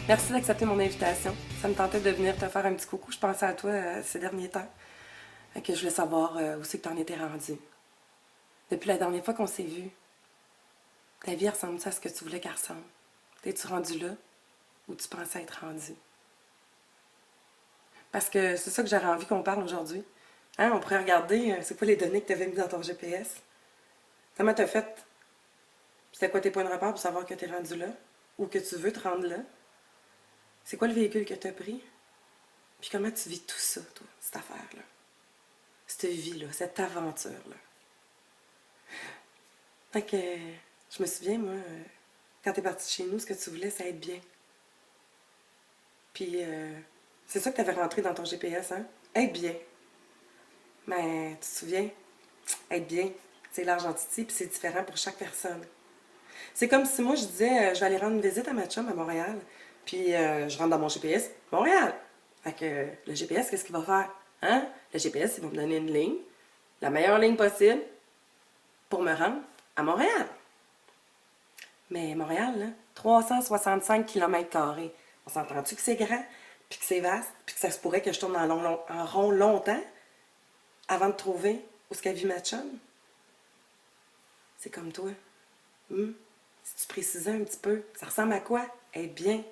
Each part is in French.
Merci d'accepter mon invitation. Ça me tentait de venir te faire un petit coucou. Je pensais à toi ces derniers temps. Fait que je voulais savoir où c'est que t'en étais rendu. Depuis la dernière fois qu'on s'est vu, ta vie ressemble-tu à ce que tu voulais qu'elle ressemble? T'es-tu rendu là ou tu pensais être rendu? Parce que c'est ça que j'aurais envie qu'on parle aujourd'hui. Hein, on pourrait regarder c'est quoi les données que tu avais mis dans ton GPS. Comment t'as fait? C'était quoi tes points de repère pour savoir que t'es rendu là? Ou que tu veux te rendre là? C'est quoi le véhicule que t'as pris? Puis comment tu vis tout ça, toi, cette affaire-là? Cette vie-là, cette aventure-là. Fait que je me souviens, moi, quand t'es partie de chez nous, ce que tu voulais, c'est être bien. Puis c'est ça que t'avais rentré dans ton GPS, hein? Être bien. Mais tu te souviens, être bien, c'est l'argentité, puis c'est différent pour chaque personne. C'est comme si moi, je disais, je vais aller rendre une visite à ma chum à Montréal, puis je rentre dans mon GPS, Montréal. Fait que le GPS, qu'est-ce qu'il va faire? Hein? Le GPS, il va me donner une ligne, la meilleure ligne possible, pour me rendre à Montréal. Mais Montréal, là, 365 km². On s'entend-tu que c'est grand, puis que c'est vaste, puis que ça se pourrait que je tourne en rond longtemps avant de trouver où ce qu'a vit ma chum? C'est comme toi. Hmm? Si tu précisais un petit peu, ça ressemble à quoi? Être bien.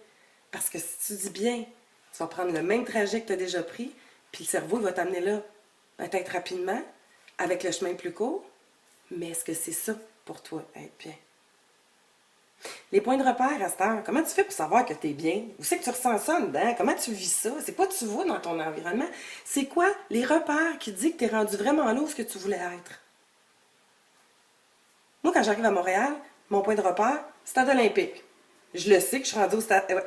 Parce que si tu dis bien, tu vas prendre le même trajet que tu as déjà pris, puis le cerveau va t'amener là, peut-être rapidement, avec le chemin plus court. Mais est-ce que c'est ça pour toi, être bien? Les points de repère, à cette heure, comment tu fais pour savoir que tu es bien? Où c'est que tu ressens ça dedans? Comment tu vis ça? C'est quoi tu vois dans ton environnement? C'est quoi les repères qui disent que tu es rendu vraiment là où ce que tu voulais être? Moi, quand j'arrive à Montréal, mon point de repère, stade olympique. Je le sais que je suis rendue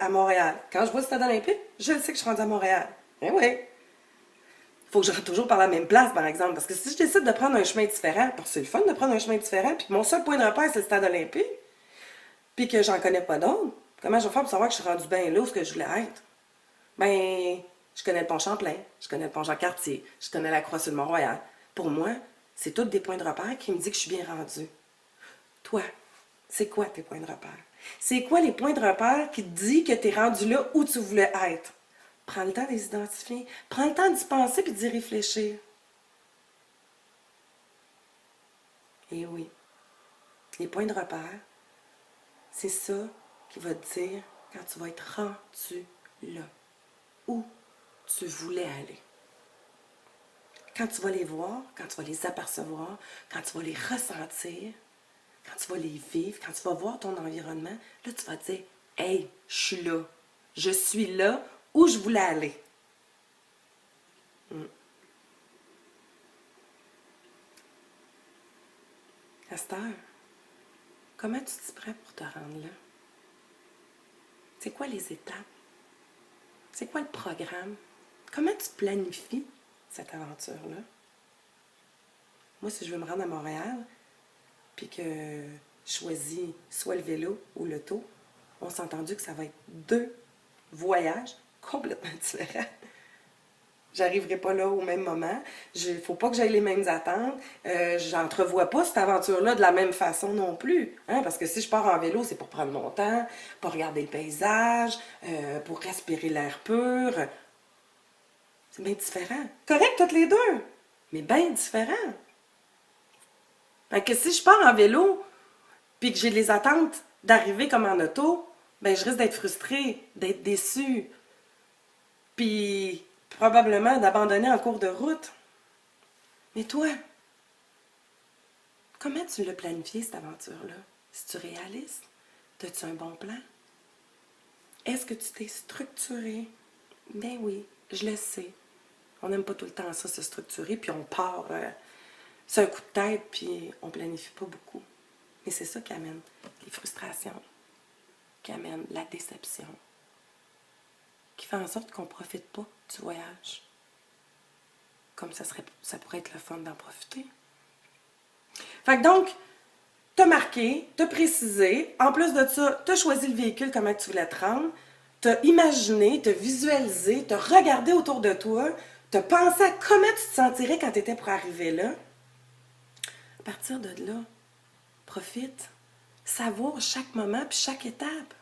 à Montréal. Quand je vois le stade olympique, je le sais que je suis rendue à Montréal. Eh oui. Il faut que je rentre toujours par la même place, par exemple. Parce que si je décide de prendre un chemin différent, parce que c'est le fun de prendre un chemin différent, puis que mon seul point de repère, c'est le stade olympique, puis que j'en connais pas d'autres, comment je vais faire pour savoir que je suis rendue bien là où je voulais être? Ben, je connais le pont Champlain, je connais le pont Jean-Cartier, je connais la croix sur le Mont-Royal. Pour moi, c'est tous des points de repère qui me disent que je suis bien rendue. Toi, c'est quoi tes points de repère? C'est quoi les points de repère qui te disent que tu es rendu là où tu voulais être? Prends le temps de les identifier. Prends le temps d'y penser et d'y réfléchir. Et oui, les points de repère, c'est ça qui va te dire quand tu vas être rendu là, où tu voulais aller. Quand tu vas les voir, quand tu vas les apercevoir, quand tu vas les ressentir, quand tu vas les vivre, quand tu vas voir ton environnement, là, tu vas te dire « Hey, je suis là. Je suis là où je voulais aller. » À cette heure, comment tu t'y prends pour te rendre là? C'est quoi les étapes? C'est quoi le programme? Comment tu planifies cette aventure-là? Moi, si je veux me rendre à Montréal, puis que je choisis soit le vélo ou l'auto, on s'est entendu que ça va être deux voyages complètement différents. J'arriverai pas là au même moment. Il ne faut pas que j'aille les mêmes attentes. J'entrevois pas cette aventure-là de la même façon non plus. Hein? Parce que si je pars en vélo, c'est pour prendre mon temps, pour regarder le paysage, pour respirer l'air pur. C'est bien différent. Correct, toutes les deux, mais bien différent. Fait que si je pars en vélo, puis que j'ai les attentes d'arriver comme en auto, ben je risque d'être frustrée, d'être déçue, puis probablement d'abandonner en cours de route. Mais toi, comment tu l'as planifié cette aventure-là? Si tu réalises, as-tu un bon plan? Est-ce que tu t'es structuré? Ben oui, je le sais. On n'aime pas tout le temps ça, se structurer, puis on part c'est un coup de tête, puis on planifie pas beaucoup. Mais c'est ça qui amène les frustrations, qui amène la déception, qui fait en sorte qu'on ne profite pas du voyage. Comme ça pourrait être le fun d'en profiter. Fait que donc, t'as marqué, t'as précisé, en plus de ça, t'as choisi le véhicule, comment tu voulais te rendre, t'as imaginé, t'as visualisé, t'as regardé autour de toi, t'as pensé à comment tu te sentirais quand t'étais pour arriver là. À partir de là, profite, savoure chaque moment puis chaque étape.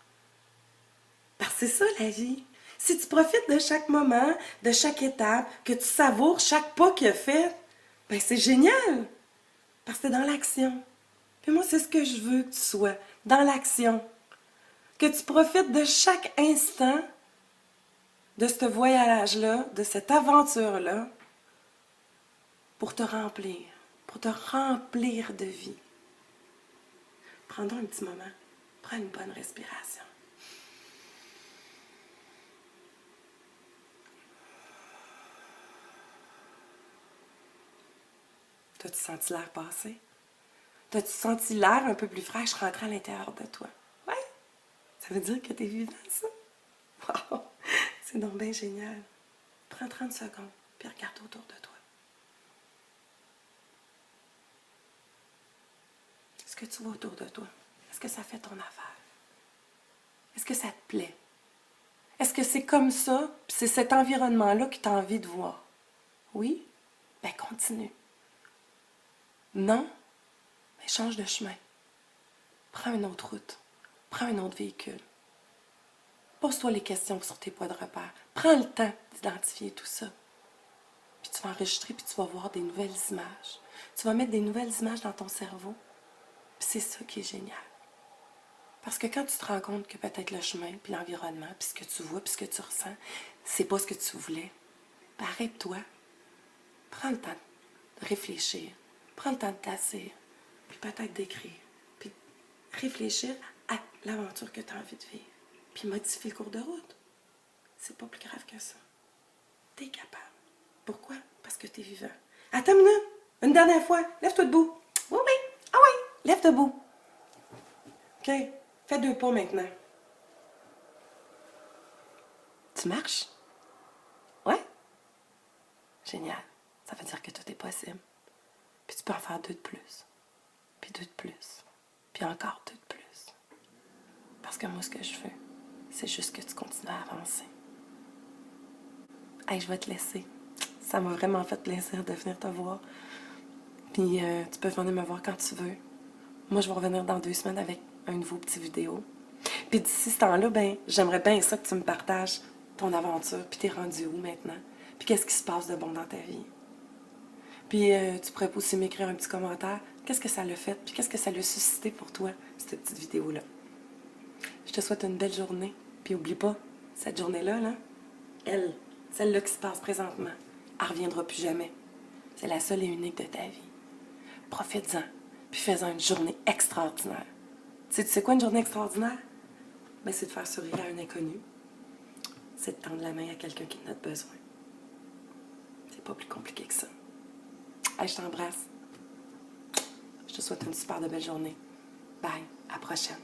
Parce que c'est ça la vie. Si tu profites de chaque moment, de chaque étape, que tu savoures chaque pas qu'il a fait, ben c'est génial. Parce que t'es dans l'action. Puis moi, c'est ce que je veux que tu sois, dans l'action. Que tu profites de chaque instant de ce voyage-là, de cette aventure-là, pour te remplir de vie. Prends donc un petit moment. Prends une bonne respiration. T'as-tu senti l'air passer? T'as-tu senti l'air un peu plus fraîche rentrer à l'intérieur de toi? Ouais? Ça veut dire que t'es vivant, ça? Wow! C'est donc bien génial. Prends 30 secondes, puis regarde autour de toi. Est-ce que tu vois autour de toi? Est-ce que ça fait ton affaire? Est-ce que ça te plaît? Est-ce que c'est comme ça, puis c'est cet environnement-là que tu as envie de voir? Oui? Ben continue. Non? Ben change de chemin. Prends une autre route. Prends un autre véhicule. Pose-toi les questions sur tes points de repère. Prends le temps d'identifier tout ça. Puis tu vas enregistrer, puis tu vas voir des nouvelles images. Tu vas mettre des nouvelles images dans ton cerveau. Puis c'est ça qui est génial. Parce que quand tu te rends compte que peut-être le chemin, puis l'environnement, puis ce que tu vois, puis ce que tu ressens, c'est pas ce que tu voulais, ben arrête-toi. Prends le temps de réfléchir. Prends le temps de t'asseoir. Puis peut-être d'écrire. Puis réfléchir à l'aventure que tu as envie de vivre. Puis modifier le cours de route. C'est pas plus grave que ça. T'es capable. Pourquoi? Parce que t'es vivant. Attends une minute. Une dernière fois. Lève-toi debout. Oui, oui. Ah oui. Lève debout. OK. Fais 2 pas maintenant. Tu marches? Ouais? Génial. Ça veut dire que tout est possible. Puis tu peux en faire 2 de plus. Puis 2 de plus. Puis encore 2 de plus. Parce que moi, ce que je veux, c'est juste que tu continues à avancer. Hey, je vais te laisser. Ça m'a vraiment fait plaisir de venir te voir. Puis tu peux venir me voir quand tu veux. Moi, je vais revenir dans 2 semaines avec un nouveau petit vidéo. Puis d'ici ce temps-là, ben, j'aimerais bien ça que tu me partages ton aventure. Puis t'es rendu où maintenant? Puis qu'est-ce qui se passe de bon dans ta vie? Puis tu pourrais aussi m'écrire un petit commentaire. Qu'est-ce que ça l'a fait? Puis qu'est-ce que ça l'a suscité pour toi, cette petite vidéo-là? Je te souhaite une belle journée. Puis oublie pas, cette journée-là, là, celle-là qui se passe présentement, elle ne reviendra plus jamais. C'est la seule et unique de ta vie. Profites-en, puis fais-en une journée extraordinaire. Tu sais quoi une journée extraordinaire? Ben, c'est de faire sourire à un inconnu. C'est de tendre la main à quelqu'un qui en a besoin. C'est pas plus compliqué que ça. Allez, je t'embrasse. Je te souhaite une super de belle journée. Bye, à la prochaine.